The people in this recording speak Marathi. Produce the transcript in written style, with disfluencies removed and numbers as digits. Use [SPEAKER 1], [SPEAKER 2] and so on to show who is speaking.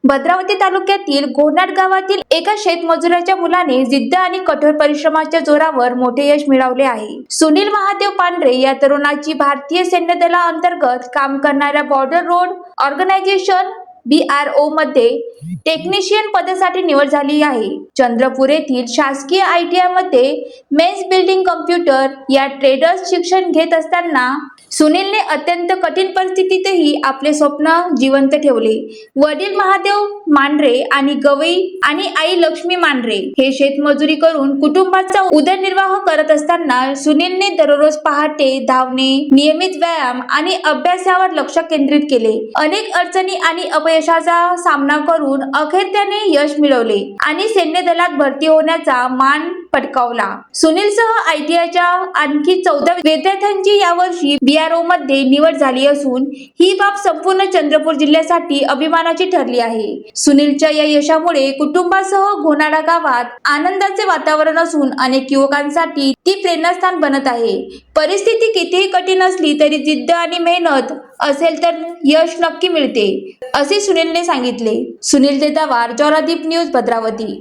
[SPEAKER 1] भद्रावती तालुक्यातील घोनाड गावातील एका शेतमजुराच्या मुलाने जिद्द आणि कठोर परिश्रमाच्या जोरावर मोठे यश मिळवले आहे। सुनील महादेव पांढरे या तरुणाची भारतीय सैन्य दलाअंतर्गत काम करणाऱ्या बॉर्डर रोड ऑर्गनायझेशन BRO मध्ये टेक्निशियन पदासाठी निवड झाली आहे। चंद्रपूर येथील शासकीय ITI मध्ये मेन्स बिल्डिंग कम्प्युटर या ट्रेडर्स शिक्षण घेत असताना सुनीलने अत्यंत कठीण परिस्थितीतही आपले स्वप्न जिवंत ठेवले। वडील महादेव मांढरे आणि गवई आणि आई लक्ष्मी मांढरे हे शेतमजुरी करून कुटुंबाचा उदरनिर्वाह करत असताना सुनीलने दररोज पहाटे धावणे, नियमित व्यायाम आणि अभ्यासावर लक्ष केंद्रित केले। अनेक अडचणी आणि अपयशाचा सामना करून अखेर त्याने यश मिळवले आणि सैन्य दलात भरती होण्याचा मान पटकावला। सुनीलसह ITIच्या आणखी 14 विद्यार्थ्यांची यावर्षी BRO मध्ये निवड झाली असून ही बाब संपूर्ण चंद्रपूर जिल्ह्यासाठी अभिमानाची ठरली आहे। सुनीलच्या या यशामुळे कुटुंबासह घोनाडा गावात आनंदाचे वातावरण असून अनेक युवकांसाठी ती प्रेरणास्थान बनत आहे। परिस्थिती कितीही कठीण असली तरी जिद्द आणि मेहनत असेल तर यश नक्की मिळते, असे सुनीलने सांगितले। सुनील देदावार, ज्वालादीप न्यूज, भद्रावती।